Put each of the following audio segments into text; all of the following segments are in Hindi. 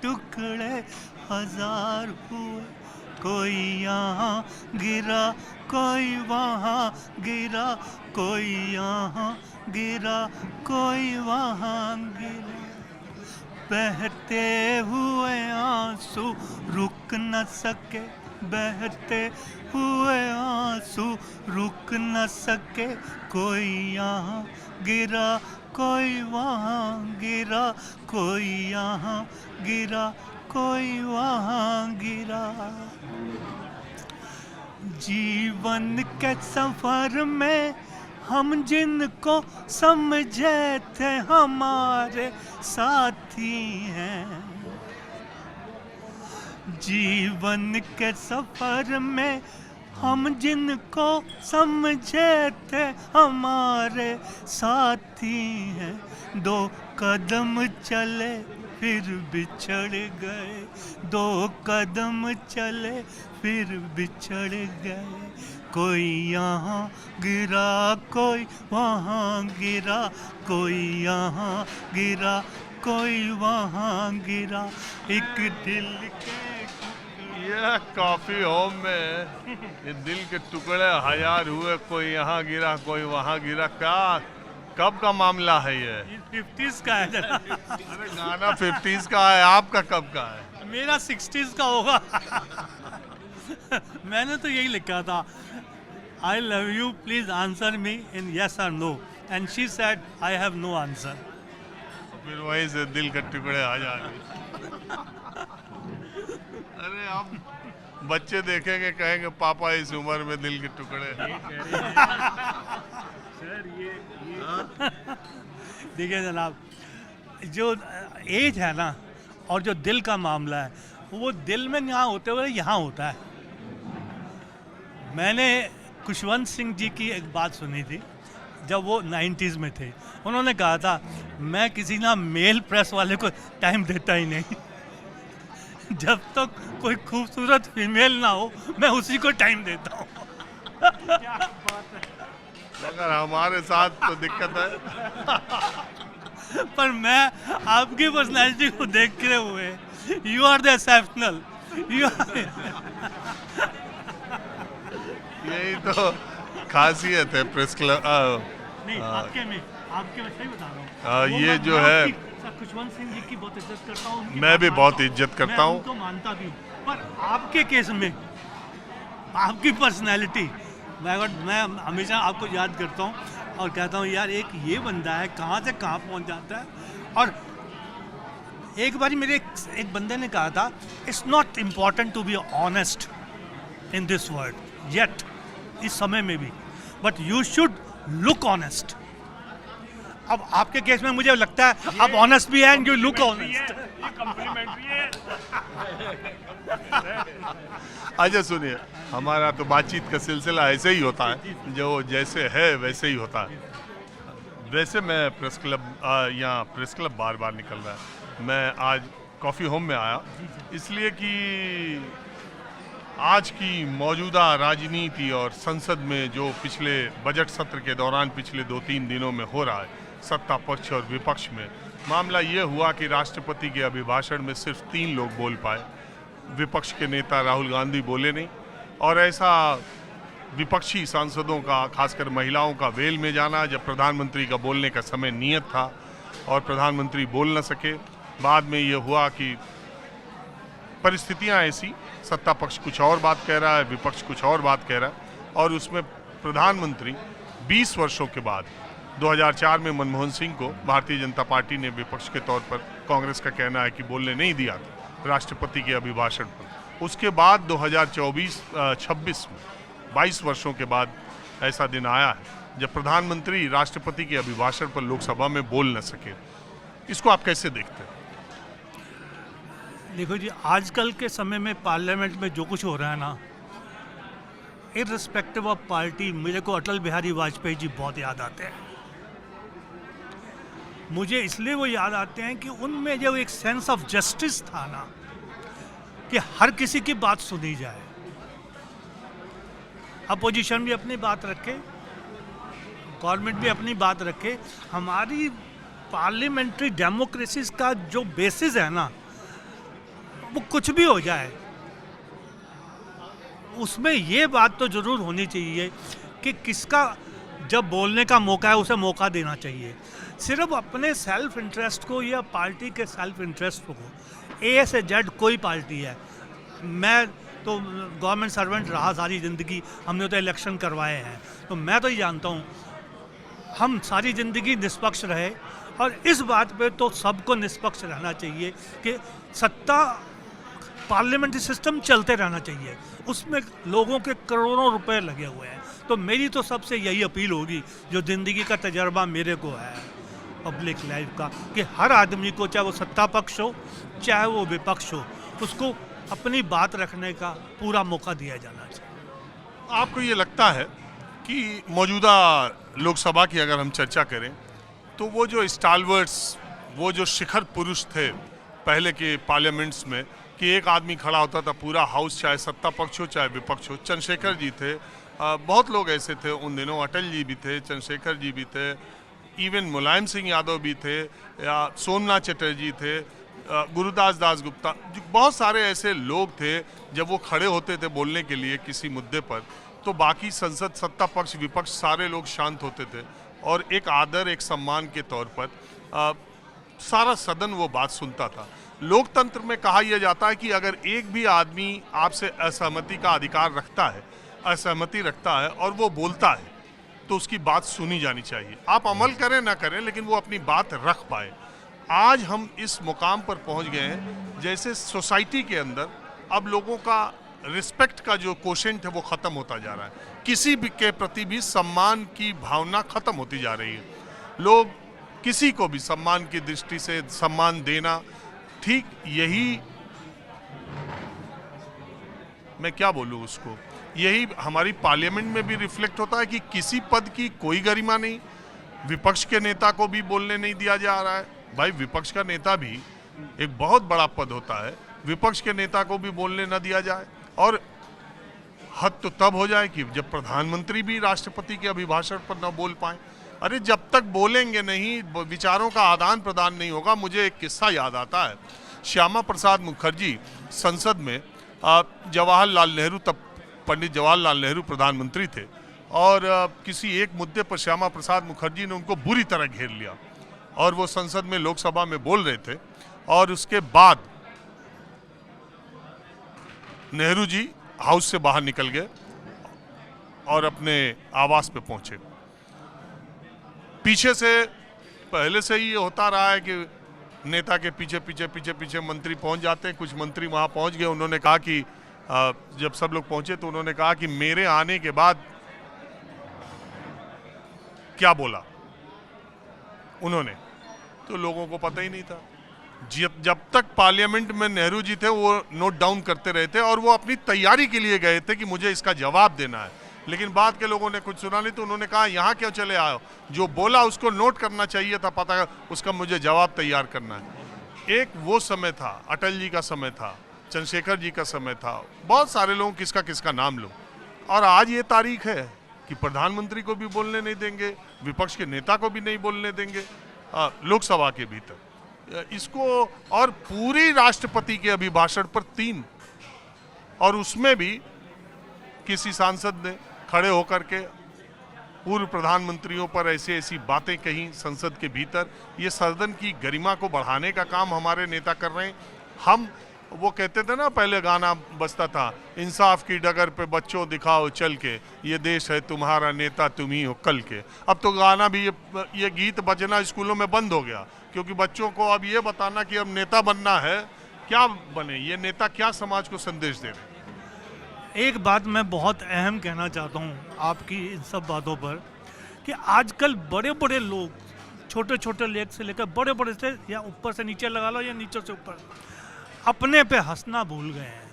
टुकड़े हजार हुए, कोई यहाँ गिरा कोई वहाँ गिरा, कोई यहाँ गिरा कोई वहाँ गिरा। बहते हुए आंसू रुक न सके, बहते हुए आंसू रुक न सके, कोई यहाँ गिरा कोई वहाँ गिरा, कोई यहाँ गिरा कोई वहाँ गिरा। जीवन के सफर में हम जिनको समझे थे हमारे साथी हैं, जीवन के सफर में हम जिनको समझे थे हमारे साथी हैं। दो कदम चले फिर बिछड़ गए, दो कदम चले फिर बिछड़ गए, कोई यहाँ गिरा कोई वहाँ गिरा, कोई यहाँ गिरा कोई वहाँ गिरा। एक दिल के यह कॉफी होम में ये दिल के टुकड़े हजार हुए, कोई यहाँ गिरा कोई वहाँ गिरा। क्या कब का मामला है ये? 50s का है जरा। अरे गाना 50s का है, आपका कब का है? मेरा 60s का होगा। मैंने तो यही लिखा था, I love you please answer me in yes और no, and she said I have no answer. फिर वहीं से दिल के टुकड़े आ जाएंगे। अरे अब बच्चे देखेंगे कहेंगे पापा इस उम्र में दिल के टुकड़े। देखिए जनाब, जो एज है ना और जो दिल का मामला है, वो दिल में यहाँ होते हुए यहाँ होता है। मैंने खुशवंत सिंह जी की एक बात सुनी थी जब वो 90s में थे। उन्होंने कहा था, मैं किसी ना मेल प्रेस वाले को टाइम देता ही नहीं, जब तक कोई खूबसूरत फीमेल ना हो मैं उसी को टाइम देता हूँ। मगर हमारे साथ तो दिक्कत है। पर मैं आपकी पर्सनैलिटी को देखते हुए, यू आर द एक्सेप्शनल, यही तो खासियत है प्रेस क्लब। नहीं, आपके में सही बता रहा हूँ। ये जो है, खुशवंत सिंह जी की बहुत इज्जत करता हूँ, मैं भी बहुत इज्जत करता हूँ, उनको मानता भी हूँ, पर आपके केस में आपकी पर्सनैलिटी, मैं हमेशा आपको याद करता हूँ और कहता हूँ यार एक ये बंदा है, कहाँ से कहाँ पहुँच जाता है। और एक बार मेरे एक बंदे ने कहा था, it's not important to be honest in this world yet, इस समय में भी, but you should look honest. अब आपके केस में मुझे लगता है आप ऑनेस्ट भी हैं एंड यू लुक ऑनेस्ट। अच्छा सुनिए, हमारा तो बातचीत का सिलसिला ऐसे ही होता है, जो जैसे है वैसे ही होता है। वैसे मैं प्रेस क्लब, यहाँ प्रेस क्लब बार बार निकल रहा है। मैं आज कॉफ़ी होम में आया इसलिए कि आज की मौजूदा राजनीति और संसद में जो पिछले बजट सत्र के दौरान पिछले 2-3 दिनों में हो रहा है, सत्ता पक्ष और विपक्ष में, मामला ये हुआ कि राष्ट्रपति के अभिभाषण में सिर्फ 3 लोग बोल पाए। विपक्ष के नेता राहुल गांधी बोले नहीं, और ऐसा विपक्षी सांसदों का, खासकर महिलाओं का वेल में जाना जब प्रधानमंत्री का बोलने का समय नियत था और प्रधानमंत्री बोल न सके। बाद में ये हुआ कि परिस्थितियां ऐसी, सत्ता पक्ष कुछ और बात कह रहा है, विपक्ष कुछ और बात कह रहा है, और उसमें प्रधानमंत्री 20 वर्षों के बाद 2004 में मनमोहन सिंह को भारतीय जनता पार्टी ने विपक्ष के तौर पर, कांग्रेस का कहना है कि बोलने नहीं दिया था राष्ट्रपति के अभिभाषण पर। उसके बाद 2024-26 में 22 वर्षों के बाद ऐसा दिन आया है जब प्रधानमंत्री राष्ट्रपति के अभिभाषण पर लोकसभा में बोल न सके। इसको आप कैसे देखते हैं? देखो जी, आजकल के समय में पार्लियामेंट में जो कुछ हो रहा है ना, इररिस्पेक्टिव ऑफ पार्टी, मेरे को अटल बिहारी वाजपेयी जी बहुत याद आते हैं। मुझे इसलिए वो याद आते हैं कि उनमें जो एक सेंस ऑफ जस्टिस था ना, कि हर किसी की बात सुनी जाए, अपोजिशन भी अपनी बात रखे, गवर्नमेंट भी अपनी बात रखे। हमारी पार्लियामेंट्री डेमोक्रेसी का जो बेसिस है ना, वो कुछ भी हो जाए, उसमें ये बात तो ज़रूर होनी चाहिए कि किसका जब बोलने का मौका है उसे मौका देना चाहिए। सिर्फ अपने सेल्फ इंटरेस्ट को या पार्टी के सेल्फ इंटरेस्ट को, ए से जेड कोई पार्टी है, मैं तो गवर्नमेंट सर्वेंट रहा सारी ज़िंदगी, हमने तो इलेक्शन करवाए हैं, तो मैं तो ये जानता हूँ हम सारी ज़िंदगी निष्पक्ष रहे, और इस बात पे तो सबको निष्पक्ष रहना चाहिए कि सत्ता पार्लियामेंट्री सिस्टम चलते रहना चाहिए, उसमें लोगों के करोड़ों रुपए लगे हुए हैं। तो मेरी तो सबसे यही अपील होगी, जो ज़िंदगी का तजर्बा मेरे को है पब्लिक लाइफ का, कि हर आदमी को, चाहे वो सत्ता पक्ष हो चाहे वो विपक्ष हो, उसको अपनी बात रखने का पूरा मौका दिया जाना चाहिए। आपको ये लगता है कि मौजूदा लोकसभा की अगर हम चर्चा करें तो वो जो स्टालवर्ड्स, वो जो शिखर पुरुष थे पहले के पार्लियामेंट्स में, कि एक आदमी खड़ा होता था पूरा हाउस, चाहे सत्ता पक्ष हो चाहे विपक्ष हो, चंद्रशेखर जी थे, बहुत लोग ऐसे थे उन दिनों, अटल जी भी थे, चंद्रशेखर जी भी थे, इवन मुलायम सिंह यादव भी थे, या सोमनाथ चटर्जी थे, गुरुदास दासगुप्ता, बहुत सारे ऐसे लोग थे। जब वो खड़े होते थे बोलने के लिए किसी मुद्दे पर, तो बाकी संसद, सत्ता पक्ष विपक्ष सारे लोग शांत होते थे, और एक आदर, एक सम्मान के तौर पर सारा सदन वो बात सुनता था। लोकतंत्र में कहा यह जाता है कि अगर एक भी आदमी आपसे असहमति का अधिकार रखता है, असहमति रखता है और वो बोलता है, तो उसकी बात सुनी जानी चाहिए। आप अमल करें ना करें, लेकिन वो अपनी बात रख पाए। आज हम इस मुकाम पर पहुंच गए हैं, जैसे सोसाइटी के अंदर अब लोगों का रिस्पेक्ट का जो कोशेंट है वो ख़त्म होता जा रहा है, किसी भी के प्रति भी सम्मान की भावना ख़त्म होती जा रही है। लोग किसी को भी सम्मान की दृष्टि से सम्मान देना, ठीक यही मैं क्या बोलूँ उसको, यही हमारी पार्लियामेंट में भी रिफ्लेक्ट होता है कि किसी पद की कोई गरिमा नहीं, विपक्ष के नेता को भी बोलने नहीं दिया जा रहा है। भाई विपक्ष का नेता भी एक बहुत बड़ा पद होता है, विपक्ष के नेता को भी बोलने न दिया जाए, और हद तो तब हो जाए कि जब प्रधानमंत्री भी राष्ट्रपति के अभिभाषण पर न बोल पाए। अरे जब तक बोलेंगे नहीं, विचारों का आदान प्रदान नहीं होगा। मुझे एक किस्सा याद आता है, श्यामा प्रसाद मुखर्जी संसद में, जवाहरलाल नेहरू, तब पंडित जवाहरलाल नेहरू प्रधानमंत्री थे, और किसी एक मुद्दे पर श्यामा प्रसाद मुखर्जी ने उनको बुरी तरह घेर लिया, और वो संसद में, लोकसभा में बोल रहे थे, और उसके बाद नेहरू जी हाउस से बाहर निकल गए और अपने आवास पे पहुंचे। पीछे से पहले से ही होता रहा है कि नेता के पीछे पीछे पीछे पीछे मंत्री पहुंच जाते हैं। कुछ मंत्री वहां पहुंच गए, उन्होंने कहा कि जब सब लोग पहुंचे तो उन्होंने कहा कि मेरे आने के बाद क्या बोला उन्होंने, तो लोगों को पता ही नहीं था। जब तक पार्लियामेंट में नेहरू जी थे वो नोट डाउन करते रहे थे, और वो अपनी तैयारी के लिए गए थे कि मुझे इसका जवाब देना है, लेकिन बाद के लोगों ने कुछ सुना नहीं, तो उन्होंने कहा यहाँ क्यों चले आए, जो बोला उसको नोट करना चाहिए था, पता उसका मुझे जवाब तैयार करना है। एक वो समय था, अटल जी का समय था, चंद्रशेखर जी का समय था, बहुत सारे लोग, किसका किसका नाम लो, और आज ये तारीख है कि प्रधानमंत्री को भी बोलने नहीं देंगे, विपक्ष के नेता को भी नहीं बोलने देंगे लोकसभा के भीतर इसको, और पूरी राष्ट्रपति के अभिभाषण पर 3, और उसमें भी किसी सांसद ने खड़े होकर के पूर्व प्रधानमंत्रियों पर ऐसी ऐसी बातें कही संसद के भीतर। ये सदन की गरिमा को बढ़ाने का काम हमारे नेता कर रहे हैं। हम, वो कहते थे ना, पहले गाना बजता था, इंसाफ की डगर पे बच्चों दिखाओ चल के, ये देश है तुम्हारा नेता तुम ही हो कल के। अब तो गाना भी, ये गीत बजना स्कूलों में बंद हो गया, क्योंकि बच्चों को अब ये बताना कि अब नेता बनना है, क्या बने, ये नेता क्या समाज को संदेश दे रहे हैं। एक बात मैं बहुत अहम कहना चाहता हूँ आपकी इन सब बातों पर, कि आजकल बड़े बड़े लोग, छोटे छोटे लेख से लेकर बड़े बड़े से, या ऊपर से नीचे लगा लो या नीचे से ऊपर, अपने पे हंसना भूल गए हैं।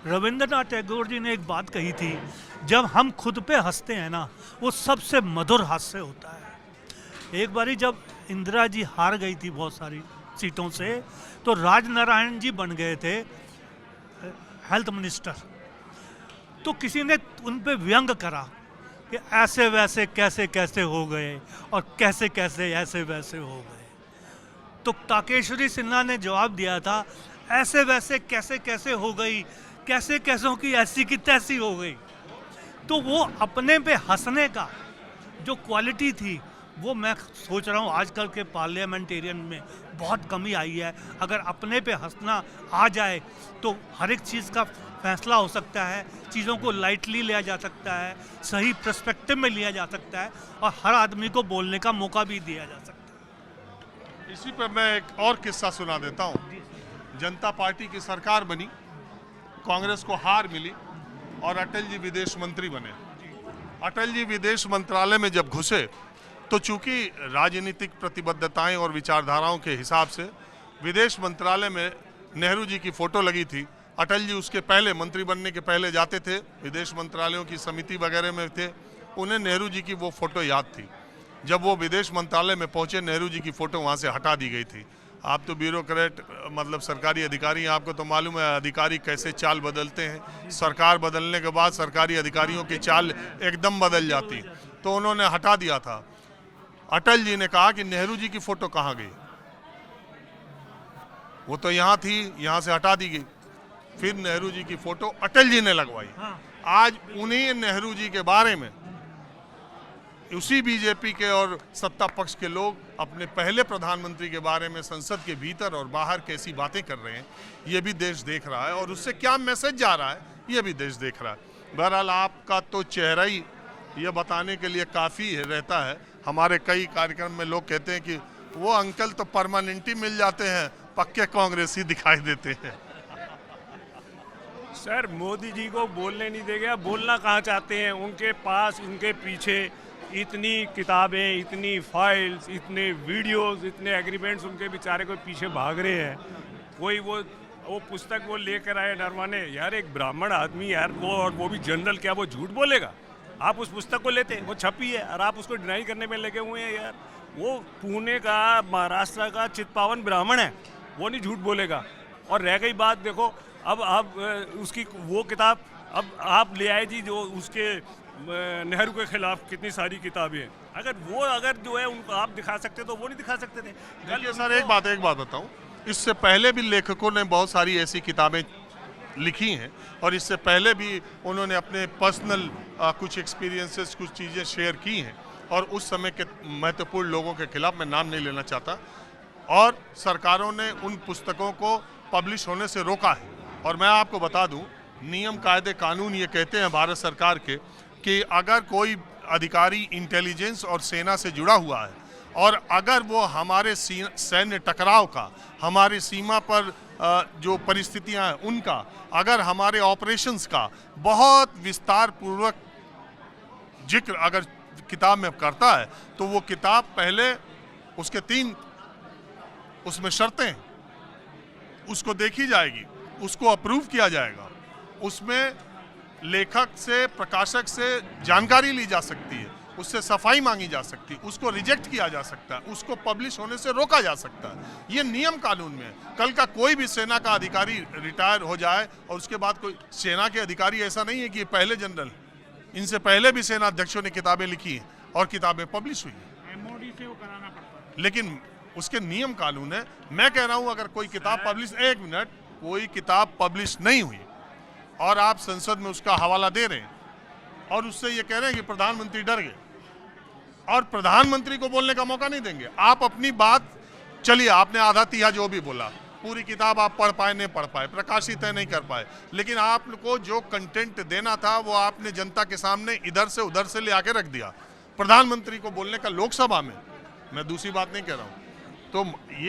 रविंद्रनाथ टैगोर जी ने एक बात कही थी, जब हम खुद पे हंसते हैं ना, वो सबसे मधुर हास्य होता है। एक बारी जब इंदिरा जी हार गई थी बहुत सारी सीटों से, तो राजनारायण जी बन गए थे हेल्थ मिनिस्टर, तो किसी ने उन पे व्यंग करा कि ऐसे वैसे कैसे कैसे हो गए, और कैसे कैसे ऐसे वैसे हो गए। तो ताकेश्वरी सिन्हा ने जवाब दिया था, ऐसे वैसे कैसे कैसे हो गई, कैसे कैसों की ऐसी की तैसी हो गई। तो वो अपने पे हंसने का जो क्वालिटी थी, वो मैं सोच रहा हूँ आजकल के पार्लियामेंटेरियन में बहुत कमी आई है। अगर अपने पे हंसना आ जाए तो हर एक चीज़ का फैसला हो सकता है, चीज़ों को लाइटली लिया जा सकता है, सही पर्सपेक्टिव में लिया जा सकता है और हर आदमी को बोलने का मौका भी दिया जा सकता है। इसी पर मैं एक और किस्सा सुना देता हूँ। जनता पार्टी की सरकार बनी, कांग्रेस को हार मिली और अटल जी विदेश मंत्री बने। अटल जी विदेश मंत्रालय में जब घुसे तो चूंकि राजनीतिक प्रतिबद्धताएं और विचारधाराओं के हिसाब से विदेश मंत्रालय में नेहरू जी की फोटो लगी थी। अटल जी उसके पहले मंत्री बनने के पहले जाते थे, विदेश मंत्रालयों की समिति वगैरह में थे, उन्हें नेहरू जी की वो फोटो याद थी। जब वो विदेश मंत्रालय में पहुंचे, नेहरू जी की फोटो वहां से हटा दी गई थी। आप तो ब्यूरोक्रेट मतलब सरकारी अधिकारी हैं, आपको तो मालूम है अधिकारी कैसे चाल बदलते हैं। सरकार बदलने के बाद सरकारी अधिकारियों की चाल एकदम बदल जाती, तो उन्होंने हटा दिया था। अटल जी ने कहा कि नेहरू जी की फोटो कहाँ गई, वो तो यहाँ थी, यहाँ से हटा दी गई। फिर नेहरू जी की फोटो अटल जी ने लगवाई। आज उन्हीं नेहरू जी के बारे में उसी बीजेपी के और सत्ता पक्ष के लोग अपने पहले प्रधानमंत्री के बारे में संसद के भीतर और बाहर कैसी बातें कर रहे हैं, ये भी देश देख रहा है और उससे क्या मैसेज जा रहा है, ये भी देश देख रहा है। बहरहाल आपका तो चेहरा ही ये बताने के लिए काफ़ी रहता है। हमारे कई कार्यक्रम में लोग कहते हैं कि वो अंकल तो परमानेंट ही मिल जाते हैं, पक्के कांग्रेसी दिखाई देते हैं। सर, मोदी जी को बोलने नहीं देंगे, बोलना कहाँ चाहते हैं। उनके पास, उनके पीछे इतनी किताबें, इतनी फाइल्स, इतने वीडियोस, इतने एग्रीमेंट्स उनके बेचारे को पीछे भाग रहे हैं। कोई वो पुस्तक वो लेकर आए डरवाने। यार एक ब्राह्मण आदमी यार, वो और वो भी जनरल, क्या वो झूठ बोलेगा? आप उस पुस्तक को लेते, वो छपी है और आप उसको डिनाई करने में लगे हुए हैं। यार वो पुणे का, महाराष्ट्र का चित्पावन ब्राह्मण है, वो नहीं झूठ बोलेगा। और रह गई बात, देखो अब आप उसकी वो किताब अब आप ले आए जी, जो उसके नेहरू के खिलाफ कितनी सारी किताबें हैं। अगर जो है उनको आप दिखा सकते तो वो नहीं दिखा सकते थे। देखिए सर, एक बात बताऊं, इससे पहले भी लेखकों ने बहुत सारी ऐसी किताबें लिखी हैं और इससे पहले भी उन्होंने अपने पर्सनल कुछ एक्सपीरियंसेस, कुछ चीज़ें शेयर की हैं और उस समय के महत्वपूर्ण लोगों के खिलाफ मैं नाम नहीं लेना चाहता, और सरकारों ने उन पुस्तकों को पब्लिश होने से रोका है। और मैं आपको बता दूं, नियम, कायदे, कानून ये कहते हैं भारत सरकार के कि अगर कोई अधिकारी इंटेलिजेंस और सेना से जुड़ा हुआ है और अगर वो हमारे सैन्य टकराव का, हमारी सीमा पर जो परिस्थितियां हैं उनका, अगर हमारे ऑपरेशंस का बहुत विस्तार पूर्वक जिक्र अगर किताब में करता है, तो वो किताब पहले उसके 3 उसमें शर्तें, उसको देखी जाएगी, उसको अप्रूव किया जाएगा, उसमें लेखक से, प्रकाशक से जानकारी ली जा सकती है, उससे सफाई मांगी जा सकती है, उसको रिजेक्ट किया जा सकता है, उसको पब्लिश होने से रोका जा सकता है। ये नियम कानून में है। कल का कोई भी सेना का अधिकारी रिटायर हो जाए और उसके बाद कोई सेना के अधिकारी, ऐसा नहीं है कि पहले जनरल, इनसे पहले भी सेना अध्यक्षों ने किताबें लिखी हैं और किताबें पब्लिश हुई हैं। MOD से वो कराना पड़ता है, लेकिन उसके नियम कानून है। मैं कह रहा हूं अगर कोई किताब पब्लिश, एक मिनट, कोई किताब पब्लिश नहीं हुई और आप संसद में उसका हवाला दे रहे हैं और उससे ये कह रहे हैं कि प्रधानमंत्री डर गए और प्रधानमंत्री को बोलने का मौका नहीं देंगे। आप अपनी बात, चलिए आपने आधा तिहा जो भी बोला, पूरी किताब आप पढ़ पाए नहीं पढ़ पाए, प्रकाशित है नहीं कर पाए, लेकिन आपको जो कंटेंट देना था वो आपने जनता के सामने इधर से उधर से ले आके रख दिया। प्रधानमंत्री को बोलने का लोकसभा में, मैं दूसरी बात नहीं कह रहा हूँ, तो ये